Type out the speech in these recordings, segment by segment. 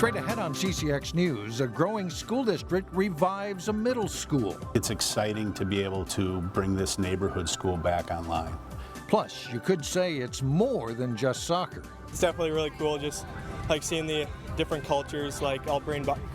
Straight ahead on CCX News, a growing school district revives a middle school. It's exciting to be able to bring this neighborhood school back online. Plus, you could say it's more than just soccer. It's definitely really cool, just like seeing the different cultures like all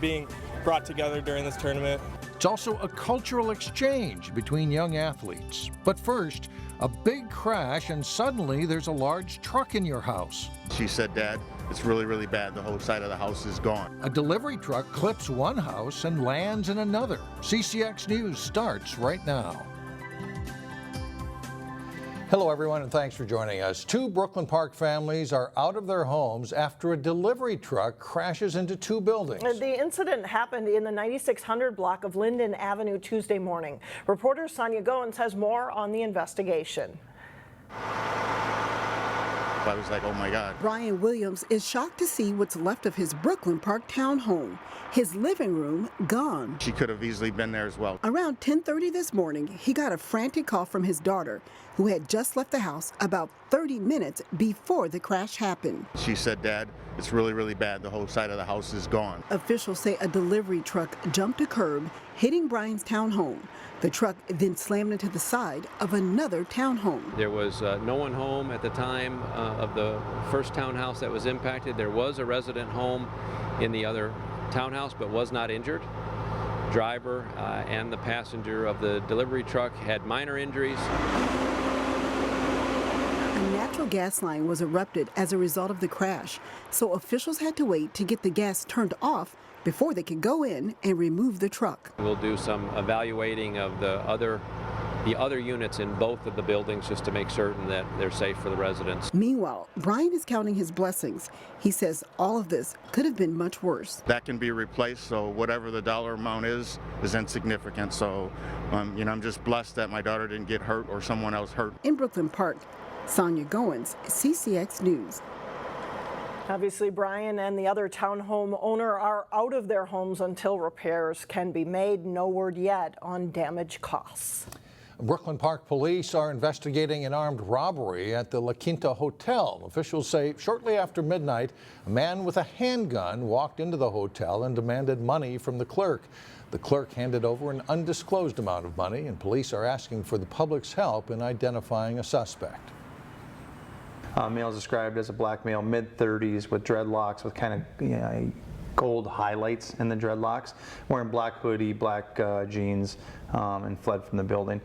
being brought together during this tournament. It's also a cultural exchange between young athletes. But first, a big crash and suddenly there's a large truck in your house. She said, "Dad, it's really, really bad. The whole side of the house is gone." A delivery truck clips one house and lands in another. CCX News starts right now. Hello everyone and thanks for joining us. Two Brooklyn Park families are out of their homes after a delivery truck crashes into two buildings. The incident happened in the 9600 block of Linden Avenue Tuesday morning. Reporter Sonia Goins has more on the investigation. I was like, oh my God. Brian Williams is shocked to see what's left of his Brooklyn Park townhome. His living room gone. She could have easily been there as well. Around 10:30 this morning, he got a frantic call from his daughter, who had just left the house about 30 minutes before the crash happened. She said, "Dad, it's really, really bad. The whole side of the house is gone." Officials say a delivery truck jumped a curb, hitting Brian's townhome. The truck then slammed into the side of another townhome. There was no one home at the time of the first townhouse that was impacted. There was a resident home in the other townhouse, but was not injured. Driver and the passenger of the delivery truck had minor injuries. A natural gas line was erupted as a result of the crash, so officials had to wait to get the gas turned off before they could go in and remove the truck. We'll do some evaluating of the other units in both of the buildings just to make certain that they're safe for the residents. Meanwhile, Brian is counting his blessings. He says all of this could have been much worse. That can be replaced, so whatever the dollar amount is insignificant. So, I'm just blessed that my daughter didn't get hurt or someone else hurt. In Brooklyn Park, Sonia Goins, CCX News. Obviously, Brian and the other townhome owner are out of their homes until repairs can be made. No word yet on damage costs. Brooklyn Park police are investigating an armed robbery at the La Quinta Hotel. Officials say shortly after midnight, a man with a handgun walked into the hotel and demanded money from the clerk. The clerk handed over an undisclosed amount of money, and police are asking for the public's help in identifying a suspect. Male is described as a black male, mid-30s, with dreadlocks, with kind of gold highlights in the dreadlocks, wearing black hoodie, black jeans, and fled from the building.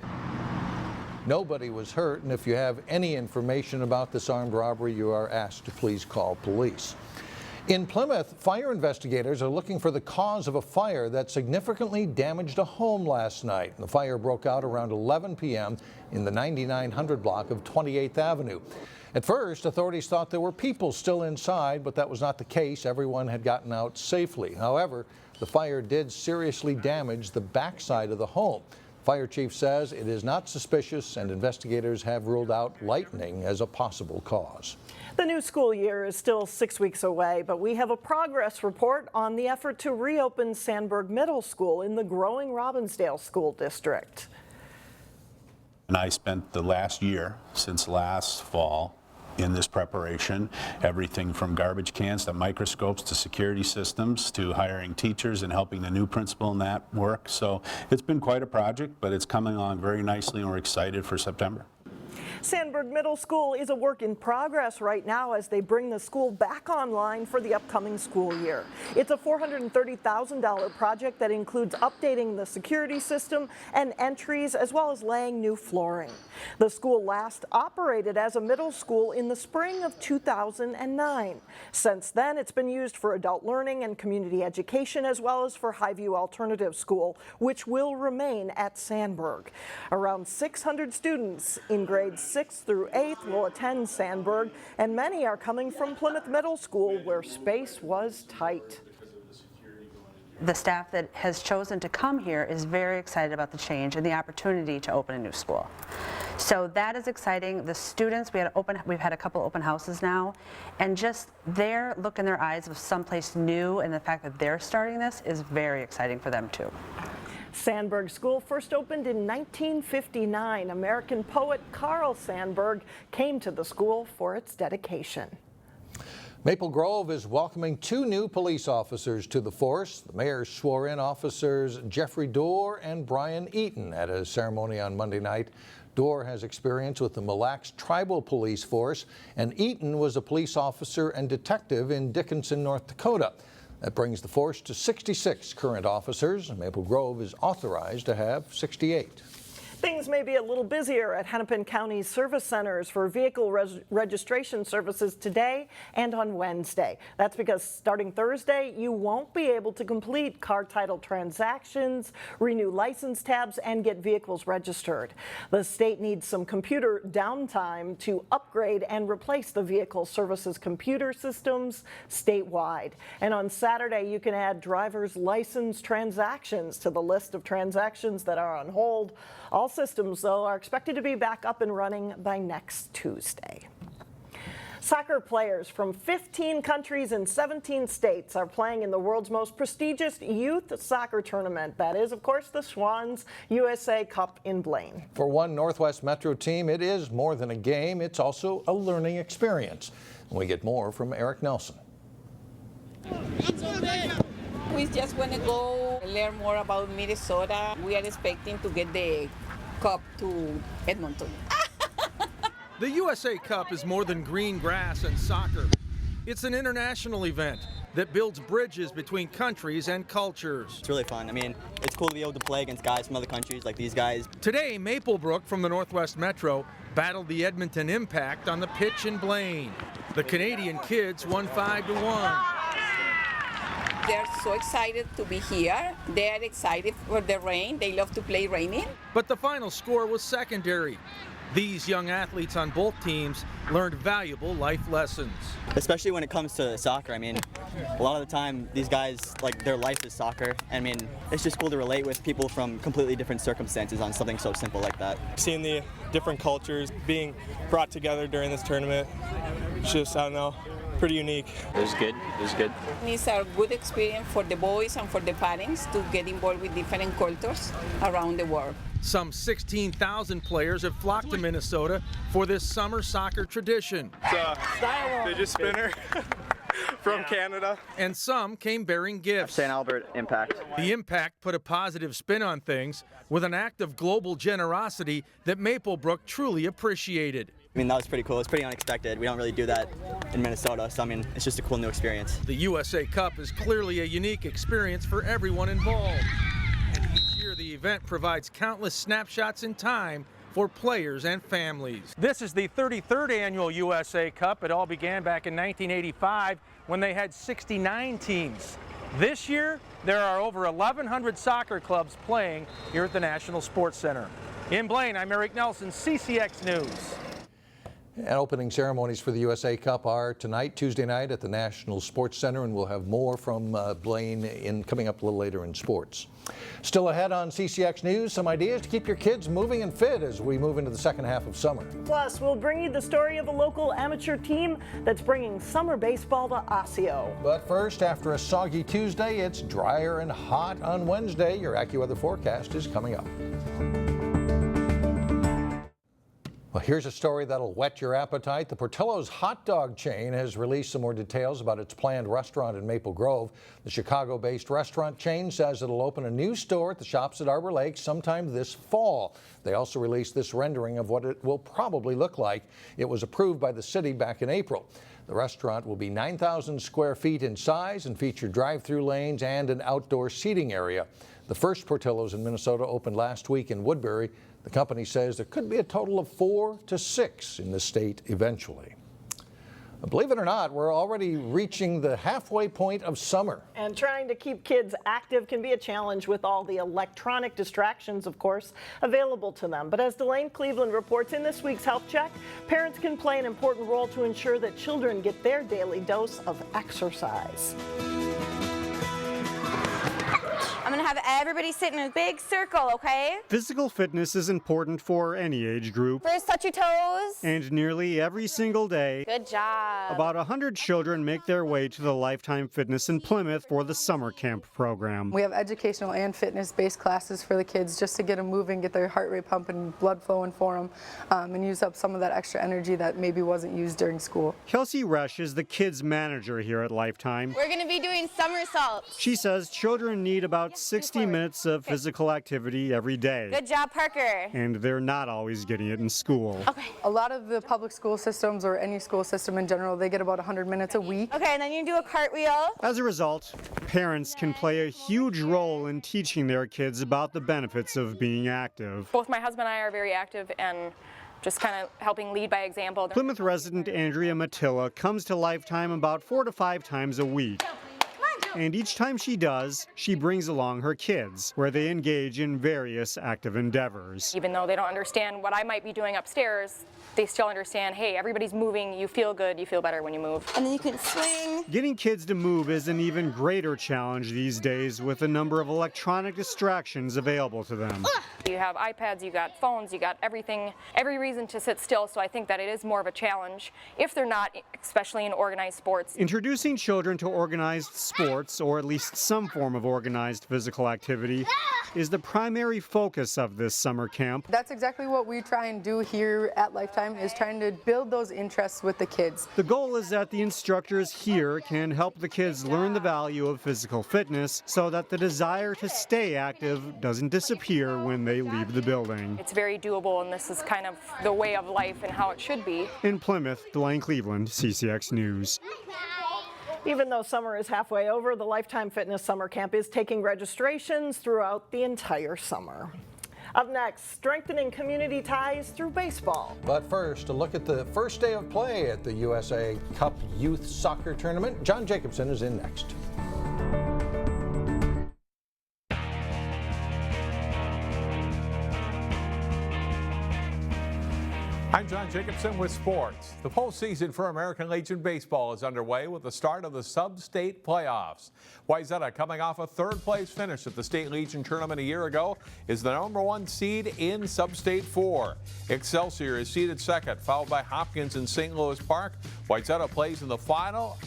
Nobody was hurt, and if you have any information about this armed robbery, you are asked to please call police. In Plymouth, fire investigators are looking for the cause of a fire that significantly damaged a home last night. The fire broke out around 11 p.m. in the 9900 block of 28th Avenue. At first, authorities thought there were people still inside, but that was not the case. Everyone had gotten out safely. However, the fire did seriously damage the backside of the home. Fire chief says it is not suspicious, and investigators have ruled out lightning as a possible cause. The new school year is still 6 weeks away, but we have a progress report on the effort to reopen Sandburg Middle School in the growing Robbinsdale School District. And I spent the last year, since last fall, in this preparation, everything from garbage cans to microscopes to security systems to hiring teachers and helping the new principal in that work. So it's been quite a project, but it's coming along very nicely and we're excited for September. Sandburg Middle School is a work in progress right now as they bring the school back online for the upcoming school year. It's a $430,000 project that includes updating the security system and entries, as well as laying new flooring. The school last operated as a middle school in the spring of 2009. Since then, it's been used for adult learning and community education, as well as for Highview Alternative School, which will remain at Sandburg. Around 600 students in grades 6th through 8th will attend Sandburg, and many are coming from Plymouth Middle School, where space was tight. The staff that has chosen to come here is very excited about the change and the opportunity to open a new school. So that is exciting. The students, we've had a couple open houses now, and just their look in their eyes of someplace new and the fact that they're starting this is very exciting for them too. Sandburg School first opened in 1959. American poet Carl Sandburg came to the school for its dedication. Maple Grove is welcoming 2 new police officers to the force. The mayor swore in officers Jeffrey Dorr and Brian Eaton at a ceremony on Monday night. Dorr has experience with the Mille Lacs Tribal Police Force, and Eaton was a police officer and detective in Dickinson, North Dakota. That brings the force to 66 current officers. Maple Grove is authorized to have 68. Things may be a little busier at Hennepin County's service centers for vehicle registration services today and on Wednesday. That's because starting Thursday, you won't be able to complete car title transactions, renew license tabs, and get vehicles registered. The state needs some computer downtime to upgrade and replace the vehicle services computer systems statewide. And on Saturday, you can add driver's license transactions to the list of transactions that are on hold. All systems, though, are expected to be back up and running by next Tuesday. Soccer players from 15 countries and 17 states are playing in the world's most prestigious youth soccer tournament. That is, of course, the Swans USA Cup in Blaine. For one Northwest Metro team, it is more than a game. It's also a learning experience. We get more from Eric Nelson. We just want to go learn more about Minnesota. We are expecting to get the cup to Edmonton. The USA Cup is more than green grass and soccer. It's an international event that builds bridges between countries and cultures. It's really fun. I mean, it's cool to be able to play against guys from other countries like these guys. Today, Maplebrook from the Northwest Metro battled the Edmonton Impact on the pitch in Blaine. The Canadian kids won 5-1. They're so excited to be here. They're excited for the rain. They love to play raining. But the final score was secondary. These young athletes on both teams learned valuable life lessons. Especially when it comes to soccer. I mean, a lot of the time, these guys, like, their life is soccer. I mean, it's just cool to relate with people from completely different circumstances on something so simple like that. Seeing the different cultures being brought together during this tournament, it's just, I don't know, pretty unique. It was good. It's a good experience for the boys and for the parents to get involved with different cultures around the world. Some 16,000 players have flocked to Minnesota for this summer soccer tradition. It's a fidget spinner from Canada. And some came bearing gifts. St. Albert Impact. The Impact put a positive spin on things with an act of global generosity that Maplebrook truly appreciated. I mean, that was pretty cool. It's pretty unexpected. We don't really do that in Minnesota, so I mean, it's just a cool new experience. The USA Cup is clearly a unique experience for everyone involved. And each year the event provides countless snapshots in time for players and families. This is the 33rd annual USA Cup. It all began back in 1985 when they had 69 teams. This year, there are over 1,100 soccer clubs playing here at the National Sports Center. In Blaine, I'm Eric Nelson, CCX News. And opening ceremonies for the USA Cup are tonight, Tuesday night at the National Sports Center, and we'll have more from Blaine coming up a little later in sports. Still ahead on CCX News, some ideas to keep your kids moving and fit as we move into the second half of summer. Plus, we'll bring you the story of a local amateur team that's bringing summer baseball to Osseo. But first, after a soggy Tuesday, it's drier and hot on Wednesday. Your AccuWeather forecast is coming up. Well, here's a story that'll whet your appetite. The Portillos hot dog chain has released some more details about its planned restaurant in Maple Grove. The Chicago-based restaurant chain says it'll open a new store at the shops at Arbor Lake sometime this fall. They also released this rendering of what it will probably look like. It was approved by the city back in April. The restaurant will be 9,000 square feet in size and feature drive-through lanes and an outdoor seating area. The first Portillos in Minnesota opened last week in Woodbury. The company says there could be a total of 4 to 6 in the state eventually. Believe it or not, we're already reaching the halfway point of summer. And trying to keep kids active can be a challenge with all the electronic distractions, of course, available to them. But as Delane Cleveland reports in this week's Health Check, parents can play an important role to ensure that children get their daily dose of exercise. I'm gonna to have everybody sit in a big circle, okay? Physical fitness is important for any age group. First, touch your toes. And nearly every single day, Good job. about 100 children make their way to the Lifetime Fitness in Plymouth for the summer camp program. We have educational and fitness-based classes for the kids just to get them moving, get their heart rate pumping, blood flowing for them, and use up some of that extra energy that maybe wasn't used during school. Kelsey Resch is the kids manager here at Lifetime. We're going to be doing somersaults. She says children need about 60 minutes of physical activity every day. Good job, Parker. And they're not always getting it in school. Okay. A lot of the public school systems, or any school system in general, they get about 100 minutes a week. Okay, and then you do a cartwheel. As a result, parents can play a huge role in teaching their kids about the benefits of being active. Both my husband and I are very active and just kind of helping lead by example. Plymouth resident Andrea Matilla comes to Lifetime about 4 to 5 times a week. And each time she does, she brings along her kids, where they engage in various active endeavors. Even though they don't understand what I might be doing upstairs, they still understand, hey, everybody's moving, you feel good, you feel better when you move. And then you can swing. Getting kids to move is an even greater challenge these days with the number of electronic distractions available to them. You have iPads, you got phones, you got everything, every reason to sit still, so I think that it is more of a challenge if they're not, especially in organized sports. Introducing children to organized sports, or at least some form of organized physical activity, is the primary focus of this summer camp. That's exactly what we try and do here at Lifetime, is trying to build those interests with the kids. The goal is that the instructors here can help the kids learn the value of physical fitness so that the desire to stay active doesn't disappear when they leave the building. It's very doable, and this is kind of the way of life and how it should be. In Plymouth, Dwayne Cleveland, CCX News. Even though summer is halfway over, the Lifetime Fitness Summer Camp is taking registrations throughout the entire summer. Up next, strengthening community ties through baseball. But first, a look at the first day of play at the USA Cup Youth Soccer Tournament. John Jacobson is in next. I'm John Jacobson with sports. The postseason for American Legion Baseball is underway with the start of the sub-state playoffs. Wayzata, coming off a third-place finish at the State Legion Tournament a year ago, is the #1 seed in Sub-State 4. Excelsior is seeded second, followed by Hopkins in St. Louis Park. Wayzata plays in the final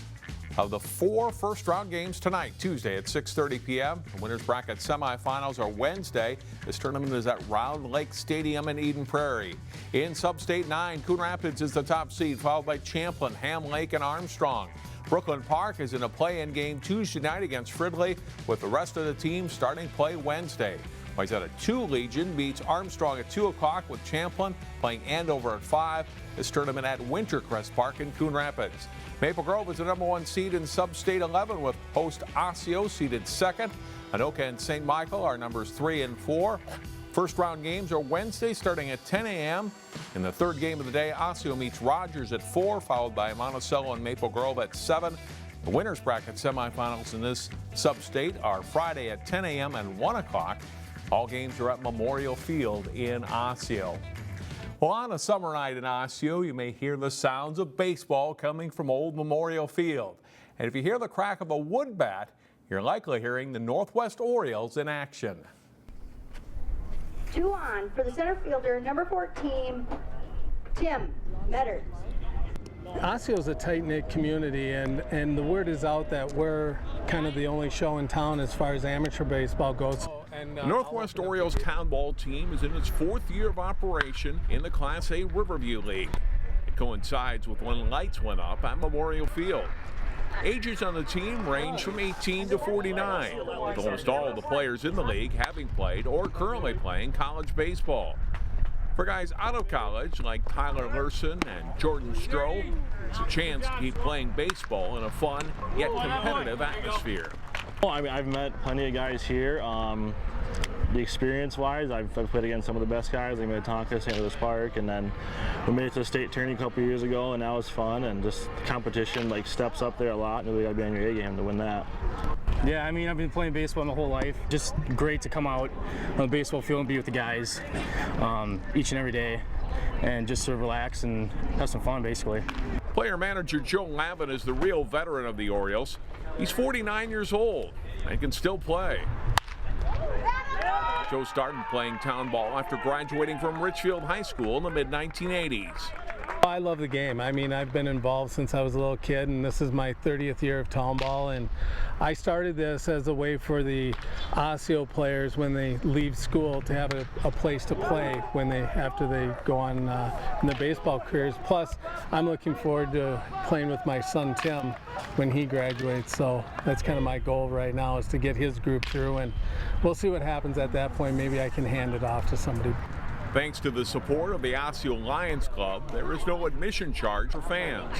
of the 4 first-round games tonight, Tuesday at 6:30 p.m. The winners bracket semifinals are Wednesday. This tournament is at Round Lake Stadium in Eden Prairie. In Sub-State 9, Coon Rapids is the top seed, followed by Champlin, Ham Lake, and Armstrong. Brooklyn Park is in a play-in game Tuesday night against Fridley, with the rest of the team starting play Wednesday. Wayzata 2 Legion beats Armstrong at 2 o'clock, with Champlin playing Andover at 5. This tournament at Wintercrest Park in Coon Rapids. Maple Grove is the #1 seed in Sub-State 11, with host Osseo seeded second. Anoka and St. Michael are numbers 3 and 4. First round games are Wednesday starting at 10 a.m. In the third game of the day, Osseo meets Rogers at 4, followed by Monticello and Maple Grove at 7. The winners bracket semifinals in this Sub-State are Friday at 10 a.m. and 1 o'clock. All games are at Memorial Field in Osseo. Well, on a summer night in Osseo, you may hear the sounds of baseball coming from Old Memorial Field. And if you hear the crack of a wood bat, you're likely hearing the Northwest Orioles in action. 2 on for the center fielder, number 14, Tim Metters. Osseo is a tight-knit community, and the word is out that we're kind of the only show in town as far as amateur baseball goes. The Northwest Orioles town ball team is in its 4th year of operation in the Class A Riverview League. It coincides with when lights went up at Memorial Field. Ages on the team range from 18 to 49, with almost all of the players in the league having played or currently playing college baseball. For guys out of college like Tyler Lurson and Jordan Stroh, it's a chance to keep playing baseball in a fun yet competitive atmosphere. Well, I mean, I've met plenty of guys here. The experience-wise, I've played against some of the best guys, like Minneapolis, St. Louis Park, and then we made it to the state tourney a couple years ago, and that was fun. And just the competition like steps up there a lot, and you really got to be on your A game to win that. Yeah, I mean, I've been playing baseball my whole life. Just great to come out on the baseball field and be with the guys each and every day, and just to relax and have some fun, basically. Player manager Joe Lavin is the real veteran of the Orioles. He's 49 years old and can still play. Joe started playing town ball after graduating from Richfield High School in the mid-1980s. I love the game. I mean, I've been involved since I was a little kid, and this is my 30th year of town ball. And I started this as a way for the Osseo players when they leave school to have a place to play after they go on in their baseball careers. Plus, I'm looking forward to playing with my son Tim when he graduates. So that's kind of my goal right now, is to get his group through, and we'll see what happens at that point. Maybe I can hand it off to somebody. Thanks to the support of the Osseo Lions Club, there is no admission charge for fans,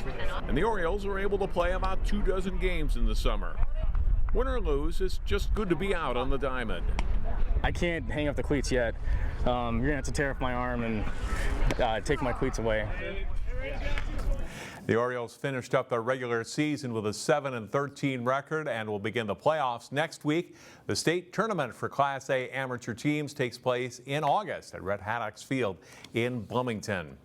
and the Orioles are able to play about 24 games in the summer. Win or lose, it's just good to be out on the diamond. I can't hang up the cleats yet. You're going to have to tear off my arm and take my cleats away. The Orioles finished up their regular season with a 7-13 record and will begin the playoffs next week. The state tournament for Class A amateur teams takes place in August at Red Haddock's Field in Bloomington.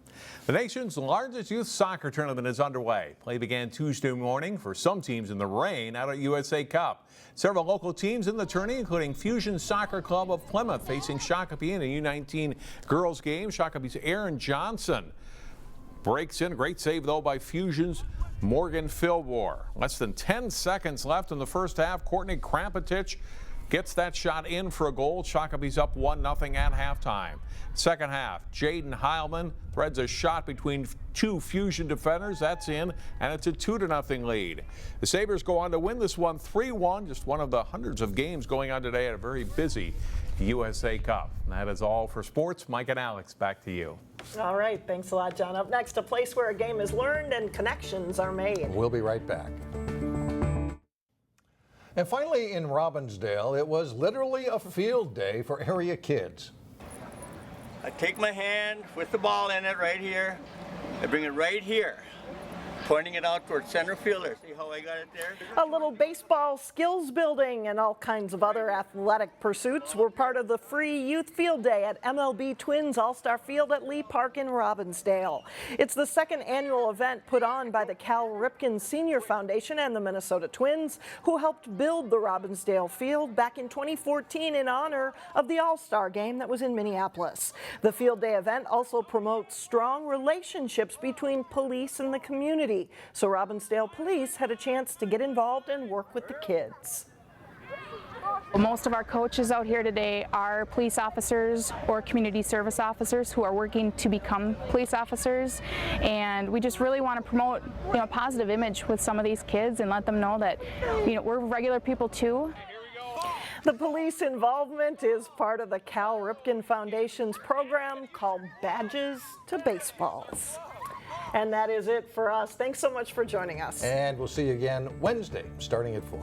The nation's largest youth soccer tournament is underway. Play began Tuesday morning for some teams in the rain out at USA Cup. Several local teams in the tourney, including Fusion Soccer Club of Plymouth, facing Shakopee in a U19 girls game. Shakopee's Aaron Johnson breaks in. Great save, though, by Fusion's Morgan Philbor. Less than 10 seconds left in the first half. Courtney Krampetich gets that shot in for a goal. Shakopee's up 1-0 at halftime. Second half, Jaden Heilman threads a shot between two Fusion defenders. That's in, and it's a 2-0 lead. The Sabres go on to win this one 3-1, just one of the hundreds of games going on today at a very busy USA Cup. And that is all for sports. Mike and Alex, back to you. All right, thanks a lot, John. Up next, a place where a game is learned and connections are made. We'll be right back. And finally, in Robbinsdale, it was literally a field day for area kids. I take my hand with the ball in it right here. I bring it right here, pointing it out towards center fielder. See how I got it there? A little baseball skills building and all kinds of other athletic pursuits were part of the free youth field day at MLB Twins All-Star Field at Lee Park in Robbinsdale. It's the second annual event put on by the Cal Ripken Senior Foundation and the Minnesota Twins, who helped build the Robbinsdale field back in 2014 in honor of the All-Star game that was in Minneapolis. The field day event also promotes strong relationships between police and the community. So Robbinsdale Police had a chance to get involved and work with the kids. Most of our coaches out here today are police officers or community service officers who are working to become police officers, and we just really want to promote, a positive image with some of these kids and let them know that, we're regular people too. The police involvement is part of the Cal Ripken Foundation's program called Badges to Baseballs. And that is it for us. Thanks so much for joining us. And we'll see you again Wednesday, starting at 4.